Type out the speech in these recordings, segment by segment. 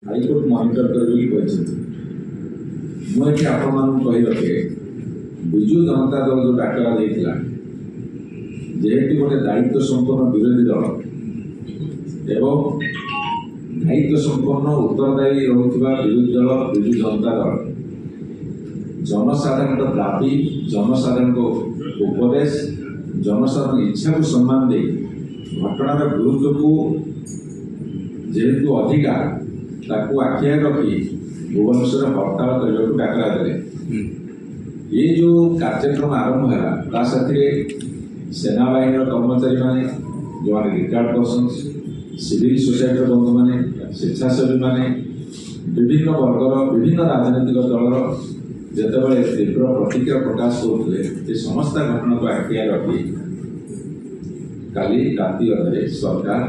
High court monitor कर मुझे आपण मान कही रखे विजु जनता दल जो डाकरा देता जेहेतु गोटे दायित्व संपन्न विरोधी दल एवं दायित्व संपन्न उत्तरदायी रोकवा विरोधी दल विजु जनता दल जनसाधारण दाबी जनसाधारण उपदेश जनसाधारण इच्छा को सम्मान दे घटनार गुरुत्व को जेहेतु अधिकार ताकू आखिया रखी भुवनेश्वर हड़ताल करने को डाकरा देले। ये जो कार्यक्रम आरंभ है साथी सेना बाहिनी कर्मचारी माने जो रिटायर्ड पर्सन सिविल सोसाइटी बंधु माने स्वेच्छासेवी माने विभिन्न वर्गर विभिन्न राजनीतिक दलर जितेबाला तीव्र प्रतिक्रिया प्रकाश करते समस्त घटना को आखिया रखी काली राति अधे सरकार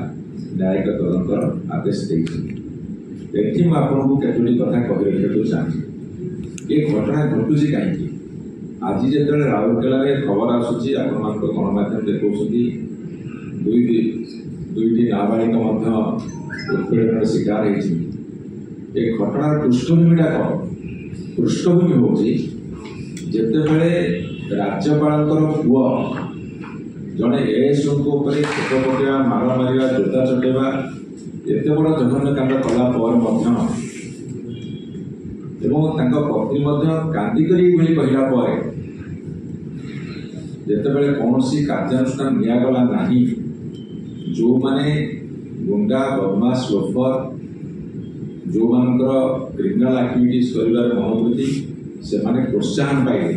न्यायिक तदंतर आदेश देते। एठी मैं आपको केतोटी कथा कही रखा चाहे ये घटना घटुची कहीं आज जो राउरकेला खबर आसूसी गणमाध्यम देखा दुईटी नाबालिक उत्पीड़न शिकार होती घटनार पृष्ठभूमिटा कौन पृष्ठभूमि हूँ जितेबले राज्यपाल पुओ जड़े एएसओ छेक पकड़ा मार मार जोता चटेवा एत बड़ जघन्य कांड कला पत्नी कांदिक कहला जितेबले कौन कार्यानुष्ठान निगला ना जो माने गुंडा बदमाश लोफर जो मानकर क्रिमिनाल एक्टिविटीज कर मनोवृत्ति से माने प्रोत्साहन पाइले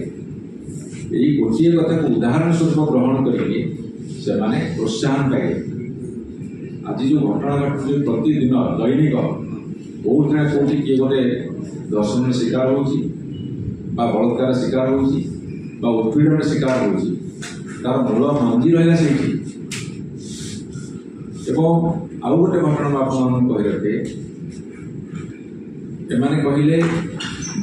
यही गोटे कथा को उदाहरण स्वरूप ग्रहण करके से माने प्रोत्साहन पाइले। आज जो घटना घटुचे प्रतिदिन दैनिक बहुत ना कौटी किए गोटे दर्शन शिकार होची बलात्कार शिकार होची उत्पीड़न शिकार होची तार मूल मंजी रहा से आउ गोटे घटना आप कही रखे एमाने कहले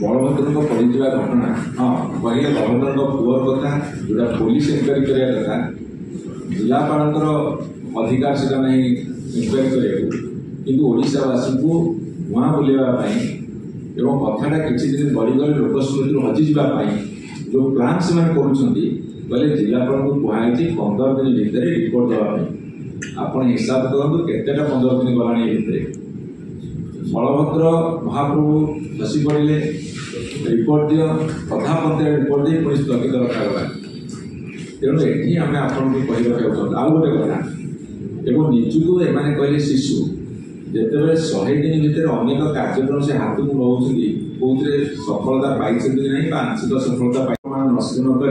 बलभद्र पड़ीजा घटना हाँ कहले बलभद्र पुअर कथा जोटा पुलिस इनक्वारी करने कथा जिलापाल अधिकार से नहीं इनक्वारी करने ओडावासी को धूआ बुलावाई एवं कथाटा किसी दिन गड़गले लोक स्मृति हजिजापी जो प्लां से कहले जिलापाल को कहुई 15 दिन भितर रिपोर्ट देवाई आप हिसाब करूँ केतेटा 15 दिन गलानी भितर बलभद्र महाप्रभु धसी पड़े रिपोर्ट दियो कथा पंचायत रिपोर्ट दे पुलिस स्थगित रखा तेणु ये आम आपको कही रखा आउ गोटे कथा एवं निजुक एमाने कहले शिशु जितेबाला 100 दिन भितर अनेक कार्यक्रम से हाथ को नौकरी कौन सफलता पाई ना आंशिक सफलता नष्ट नक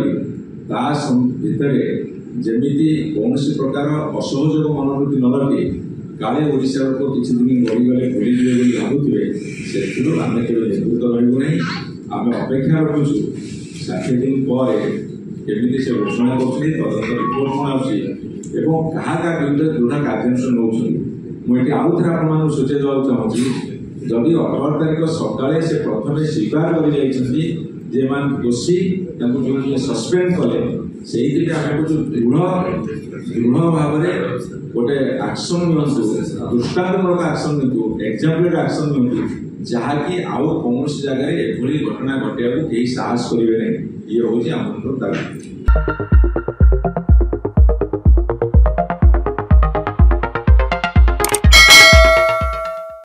भितर जमी कौन प्रकार असहयोग मनोवृत्ति न रखे काले ओडिशा लोक किसी दिन गड़गले भूलिजे भावुए से आम के नेतृत्व रहा आम अपेक्षा रखुचु 60 दिन पर केमी से घोषणा कर रिपोर्ट कौन आउट क्या विरुद्ध दृढ़ कार्यानुष्ठान नौ मुझे आउ थे आप सूचाई देवा चाहूँगी जदि 18 तारीख सकाଳେ से प्रथम स्वीकार कर दोषी जो सस्पेंड कले से आम दृढ़ भाव में गोटे एक्शन नियंतु दृष्टांतमूलक एक्शन नियंतु एक्जाम्पलर एक्शन नियंतु जहाँकि आउ कौन जगह एभली घटना घटिया कहीं साहस करेंगे ये हूँ आम दाबी।